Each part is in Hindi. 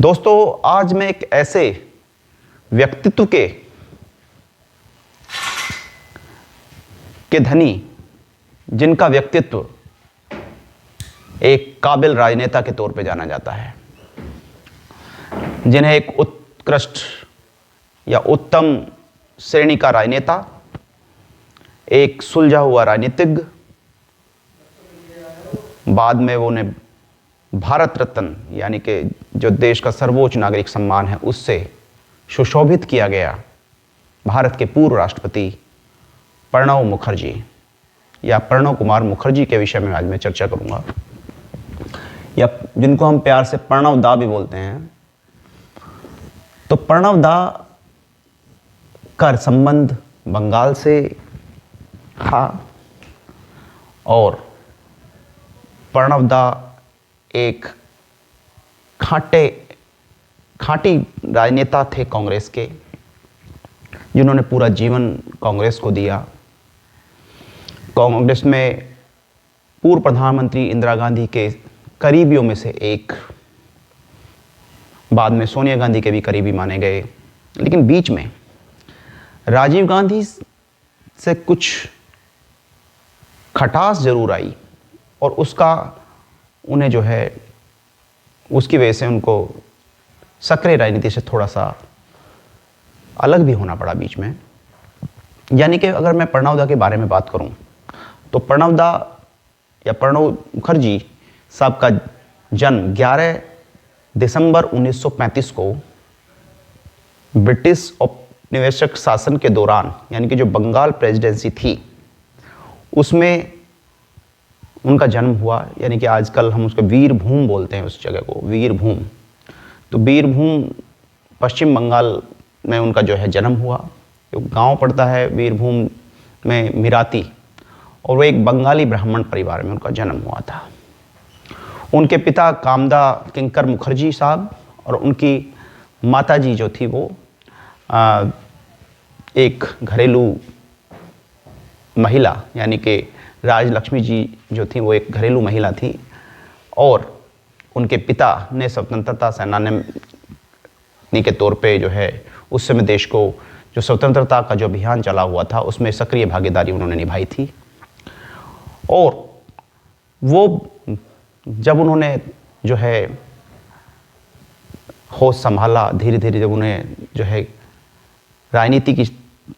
दोस्तों, आज मैं एक ऐसे व्यक्तित्व के धनी, जिनका व्यक्तित्व एक काबिल राजनेता के तौर पे जाना जाता है, जिन्हें एक उत्कृष्ट या उत्तम श्रेणी का राजनेता, एक सुलझा हुआ राजनीतिज्ञ, बाद में उन्हें भारत रत्न यानी कि जो देश का सर्वोच्च नागरिक सम्मान है उससे सुशोभित किया गया भारत के पूर्व राष्ट्रपति प्रणब मुखर्जी या प्रणब कुमार मुखर्जी के विषय में आज मैं चर्चा करूंगा, या जिनको हम प्यार से प्रणब दा भी बोलते हैं। तो प्रणब दा का संबंध बंगाल से था और प्रणब दा एक खांटी राजनेता थे कांग्रेस के, जिन्होंने पूरा जीवन कांग्रेस को दिया। कांग्रेस में पूर्व प्रधानमंत्री इंदिरा गांधी के करीबियों में से एक, बाद में सोनिया गांधी के भी करीबी माने गए, लेकिन बीच में राजीव गांधी से कुछ खटास जरूर आई और उसका उन्हें जो है उसकी वजह से उनको सक्रिय राजनीति से थोड़ा सा अलग भी होना पड़ा बीच में। यानी कि अगर मैं प्रणब दा के बारे में बात करूं तो प्रणब दा या प्रणब मुखर्जी साहब का जन्म 11 दिसंबर 1935 को ब्रिटिश औपनिवेशिक शासन के दौरान, यानी कि जो बंगाल प्रेसिडेंसी थी उसमें उनका जन्म हुआ। यानी कि आजकल हम उसको वीरभूम बोलते हैं, उस जगह को वीरभूम। तो वीरभूम पश्चिम बंगाल में उनका जो है जन्म हुआ। जो गांव पड़ता है वीरभूम में मिराती, और वो एक बंगाली ब्राह्मण परिवार में उनका जन्म हुआ था। उनके पिता कामदा किंकर मुखर्जी साहब और उनकी माताजी जो थी वो एक घरेलू महिला, यानी कि राजलक्ष्मी जी जो थी वो एक घरेलू महिला थी, और उनके पिता ने स्वतंत्रता सेनानी के तौर पे जो है उस समय देश को जो स्वतंत्रता का जो अभियान चला हुआ था उसमें सक्रिय भागीदारी उन्होंने निभाई थी। और वो जब उन्होंने जो है होश संभाला, धीरे धीरे जब उन्हें जो है राजनीति की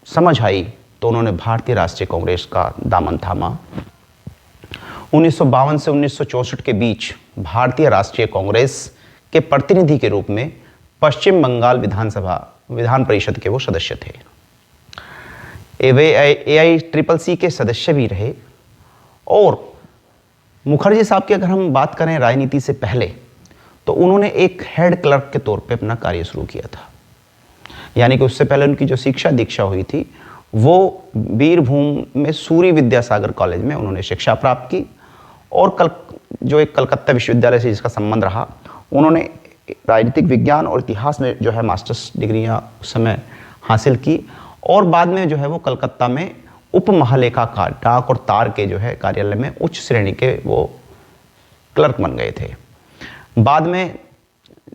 समझ आई तो उन्होंने भारतीय राष्ट्रीय कांग्रेस का दामन थामा। 1952 से 1964 के बीच भारतीय राष्ट्रीय कांग्रेस के प्रतिनिधि के रूप में पश्चिम बंगाल विधान परिषद के वो सदस्य थे। वे AICCC के सदस्य भी रहे। और मुखर्जी साहब की अगर हम बात करें राजनीति से पहले, तो उन्होंने एक हेड क्लर्क के तौर पे अपना कार्य शुरू किया था। यानी कि उससे पहले उनकी जो शिक्षा दीक्षा हुई थी वो वीरभूम में सूरी विद्यासागर कॉलेज में उन्होंने शिक्षा प्राप्त की, और जो एक कलकत्ता विश्वविद्यालय से जिसका संबंध रहा, उन्होंने राजनीतिक विज्ञान और इतिहास में जो है मास्टर्स डिग्रियां उस समय हासिल की, और बाद में जो है वो कलकत्ता में उप महालेखाकार डाक और तार के जो है कार्यालय में उच्च श्रेणी के वो क्लर्क बन गए थे। बाद में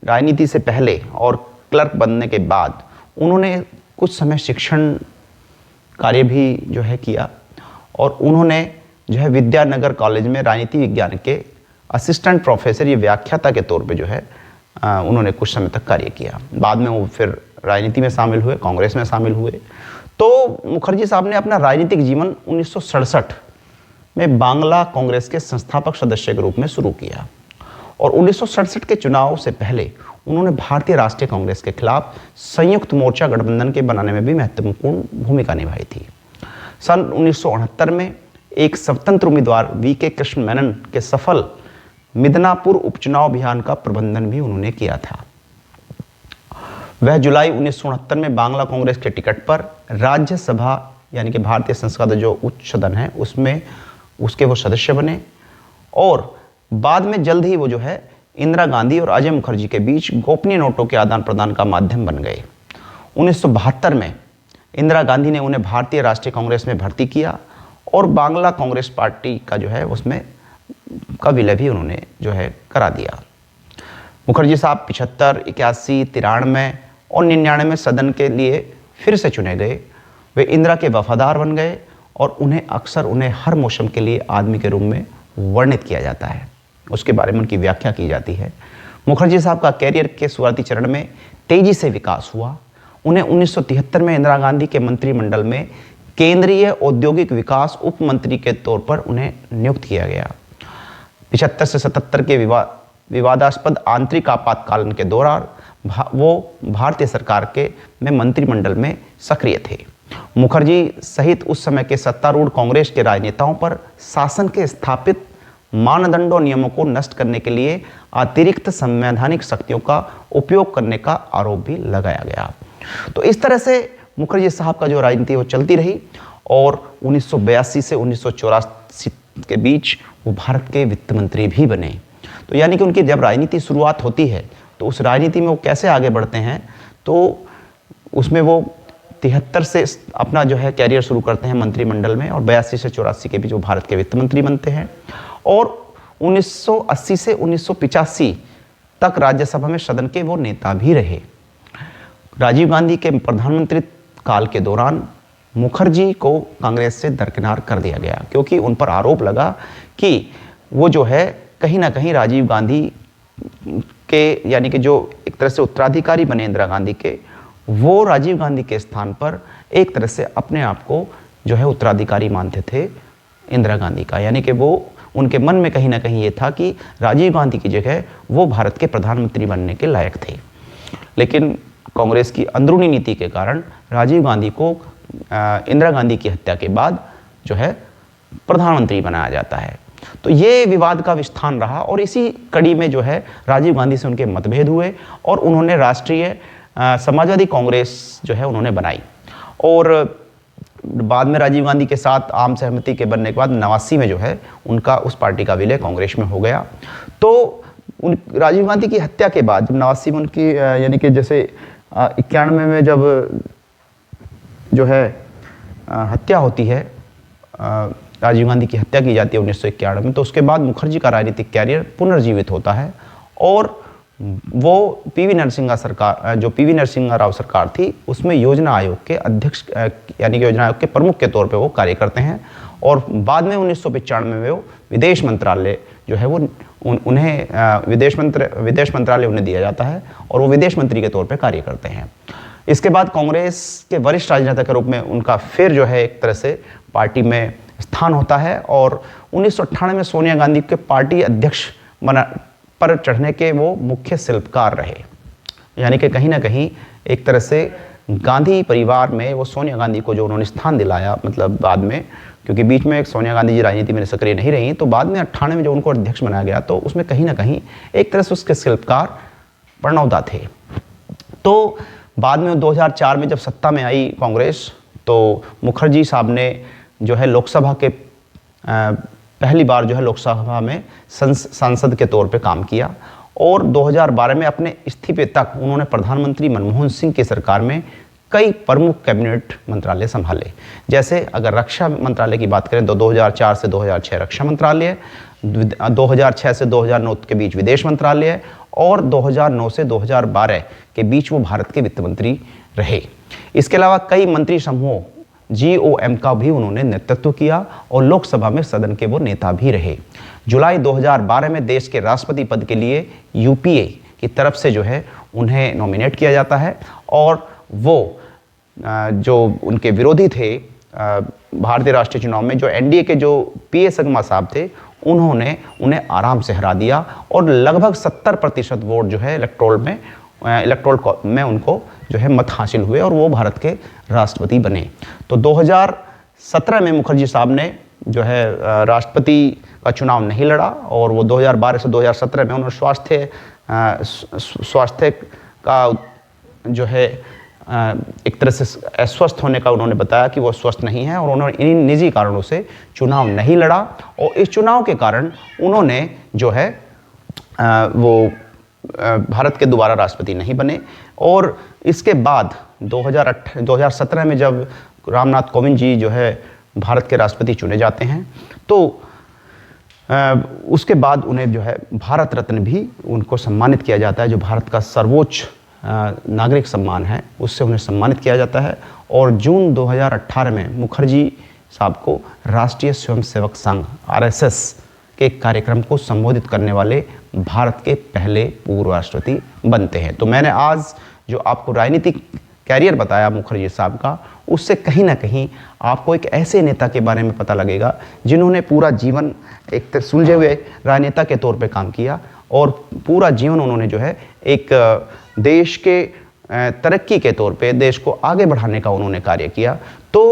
राजनीति से पहले और क्लर्क बनने के बाद उन्होंने कुछ समय शिक्षण कार्य भी जो है किया, और उन्होंने जो है विद्यानगर कॉलेज में राजनीति विज्ञान के असिस्टेंट प्रोफेसर या व्याख्याता के तौर पे जो है उन्होंने कुछ समय तक कार्य किया। बाद में वो फिर राजनीति में शामिल हुए, कांग्रेस में शामिल हुए। तो मुखर्जी साहब ने अपना राजनीतिक जीवन 1967 में बांग्ला कांग्रेस के संस्थापक सदस्य के रूप में शुरू किया, और 1967 के चुनाव से पहले उन्होंने भारतीय राष्ट्रीय कांग्रेस के खिलाफ संयुक्त मोर्चा गठबंधन के बनाने में भी महत्वपूर्ण भूमिका निभाई थी। सन 1969 में एक स्वतंत्र उम्मीदवार VK कृष्ण मेनन के सफल मिदनापुर उपचुनाव अभियान का प्रबंधन भी उन्होंने किया था। वह जुलाई 1969 में बांग्ला कांग्रेस के टिकट पर राज्यसभा, यानी कि भारतीय संसद जो उच्च सदन है उसमें उसके वो सदस्य बने, और बाद में जल्द ही वो जो है इंदिरा गांधी और अजय मुखर्जी के बीच गोपनीय नोटों के आदान प्रदान का माध्यम बन गए। 1972 में इंदिरा गांधी ने उन्हें भारतीय राष्ट्रीय कांग्रेस में भर्ती किया, और बांग्ला कांग्रेस पार्टी का जो है उसमें का विलय भी उन्होंने जो है करा दिया। मुखर्जी साहब 75, 81, 93 और 99 में सदन के लिए फिर से चुने गए। वे इंदिरा के वफादार बन गए और उन्हें हर मौसम के लिए आदमी के रूप में वर्णित किया जाता है, उसके बारे में उनकी व्याख्या की जाती है। मुखर्जी साहब का कैरियर के शुरुआती चरण में तेजी से विकास हुआ। उन्हें 1973 में इंदिरा गांधी के मंत्रिमंडल में केंद्रीय औद्योगिक विकास उप मंत्री के तौर पर उन्हें नियुक्त किया गया। 75 से 77 के विवादास्पद आंतरिक आपातकालीन के दौरान वो भारतीय सरकार के मंत्रिमंडल में सक्रिय थे। मुखर्जी सहित उस समय के सत्तारूढ़ कांग्रेस के राजनेताओं पर शासन के स्थापित मानदंडों नियमों को नष्ट करने के लिए अतिरिक्त संवैधानिक शक्तियों का उपयोग करने का आरोप भी लगाया गया। तो इस तरह से मुखर्जी साहब का जो राजनीति वो चलती रही और 1982 से 1984 के बीच वो भारत के वित्त मंत्री भी बने। तो यानी कि उनकी जब राजनीति शुरुआत होती है तो उस राजनीति में वो कैसे आगे बढ़ते हैं, तो उसमें वो 73 से अपना जो है कैरियर शुरू करते हैं मंत्रिमंडल में और 82 से 84 के बीच वो भारत के वित्त मंत्री बनते हैं और 1980 से 1985 तक राज्यसभा में सदन के वो नेता भी रहे। राजीव गांधी के प्रधानमंत्री काल के दौरान मुखर्जी को कांग्रेस से दरकिनार कर दिया गया क्योंकि उन पर आरोप लगा कि वो जो है कहीं ना कहीं राजीव गांधी के यानी कि जो एक तरह से उत्तराधिकारी बने इंदिरा गांधी के, वो राजीव गांधी के स्थान पर एक तरह से अपने आप को जो है उत्तराधिकारी मानते थे इंदिरा गांधी का। यानी कि वो उनके मन में कहीं ना कहीं ये था कि राजीव गांधी की जगह वो भारत के प्रधानमंत्री बनने के लायक थे। लेकिन कांग्रेस की अंदरूनी नीति के कारण राजीव गांधी को इंदिरा गांधी की हत्या के बाद जो है प्रधानमंत्री बनाया जाता है। तो ये विवाद का विस्थान रहा और इसी कड़ी में जो है राजीव गांधी से उनके मतभेद हुए और उन्होंने राष्ट्रीय समाजवादी कांग्रेस जो है उन्होंने बनाई और बाद में राजीव गांधी के साथ आम सहमति के बनने के बाद 89 में जो है उनका उस पार्टी का विलय कांग्रेस में हो गया। तो राजीव गांधी की हत्या के बाद जब 89 में उनकी यानी कि जैसे 91 में जब जो है हत्या होती है, राजीव गांधी की हत्या की जाती है 1991 में, तो उसके बाद मुखर्जी का राजनीतिक कैरियर पुनर्जीवित होता है और वो पीवी नरसिम्हा राव सरकार थी उसमें योजना आयोग के अध्यक्ष यानी कि योजना आयोग के प्रमुख के तौर पे वो कार्य करते हैं और बाद में 1995 में वो विदेश मंत्रालय जो है वो उन्हें विदेश मंत्रालय उन्हें दिया जाता है और वो विदेश मंत्री के तौर पे कार्य करते हैं। इसके बाद कांग्रेस के वरिष्ठ राजनेता के रूप में उनका फिर जो है एक तरह से पार्टी में स्थान होता है और 1998 में सोनिया गांधी के पार्टी अध्यक्ष पर चढ़ने के वो मुख्य शिल्पकार रहे। यानी कि कहीं ना कहीं एक तरह से गांधी परिवार में वो सोनिया गांधी को जो उन्होंने स्थान दिलाया, मतलब बाद में, क्योंकि बीच में सोनिया गांधी जी राजनीति में सक्रिय नहीं रही, तो बाद में 98 में जो उनको अध्यक्ष बनाया गया तो उसमें कहीं ना कहीं एक तरह से उसके शिल्पकार प्रणवदा थे। तो बाद में 2004 में जब सत्ता में आई कांग्रेस तो मुखर्जी साहब ने जो है लोकसभा के पहली बार जो है लोकसभा में सांसद के तौर पे काम किया और 2012 में अपने इस्तीफे तक उन्होंने प्रधानमंत्री मनमोहन सिंह की सरकार में कई प्रमुख कैबिनेट मंत्रालय संभाले। जैसे अगर रक्षा मंत्रालय की बात करें तो 2004 से 2006 रक्षा मंत्रालय, 2006 से 2009 के बीच विदेश मंत्रालय और 2009 से 2012 के बीच वो भारत के वित्त मंत्री रहे। इसके अलावा कई मंत्री समूहों GOM का भी उन्होंने नेतृत्व किया और लोकसभा में सदन के वो नेता भी रहे। जुलाई 2012 में देश के राष्ट्रपति पद के लिए UPA की तरफ से जो है उन्हें नॉमिनेट किया जाता है और वो जो उनके विरोधी थे भारतीय राष्ट्रीय चुनाव में, जो NDA के जो PA संगमा साहब थे, उन्होंने उन्हें आराम से हरा दिया और लगभग 70% वोट जो है इलेक्टोरल में उनको जो है मत हासिल हुए और वो भारत के राष्ट्रपति बने। तो 2017 में मुखर्जी साहब ने जो है राष्ट्रपति का चुनाव नहीं लड़ा और वो 2012 से 2017 में उन्होंने स्वास्थ्य का जो है एक तरह से अस्वस्थ होने का उन्होंने बताया कि वो स्वस्थ नहीं है और उन्होंने इन निजी कारणों से चुनाव नहीं लड़ा और इस चुनाव के कारण उन्होंने जो है वो भारत के दोबारा राष्ट्रपति नहीं बने। और इसके बाद 2017 में जब रामनाथ कोविंद जी जो है भारत के राष्ट्रपति चुने जाते हैं तो उसके बाद उन्हें जो है भारत रत्न भी उनको सम्मानित किया जाता है, जो भारत का सर्वोच्च नागरिक सम्मान है, उससे उन्हें सम्मानित किया जाता है। और जून 2018 में मुखर्जी साहब को राष्ट्रीय स्वयंसेवक संघ RSS के कार्यक्रम को संबोधित करने वाले भारत के पहले पूर्व राष्ट्रपति बनते हैं। तो मैंने आज जो आपको राजनीतिक कैरियर बताया मुखर्जी साहब का, उससे कहीं ना कहीं आपको एक ऐसे नेता के बारे में पता लगेगा जिन्होंने पूरा जीवन एक सुलझे हुए राजनेता के तौर पे काम किया और पूरा जीवन उन्होंने जो है एक देश के तरक्की के तौर पे देश को आगे बढ़ाने का उन्होंने कार्य किया। तो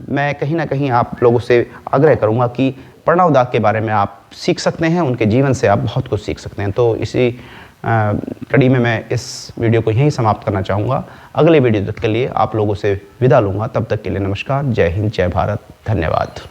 मैं कहीं ना कहीं आप लोगों से आग्रह करूंगा कि प्रणव दा के बारे में आप सीख सकते हैं, उनके जीवन से आप बहुत कुछ सीख सकते हैं। तो इसी कड़ी में मैं इस वीडियो को यहीं समाप्त करना चाहूँगा। अगले वीडियो तक के लिए आप लोगों से विदा लूँगा। तब तक के लिए नमस्कार, जय हिंद, जय भारत, धन्यवाद।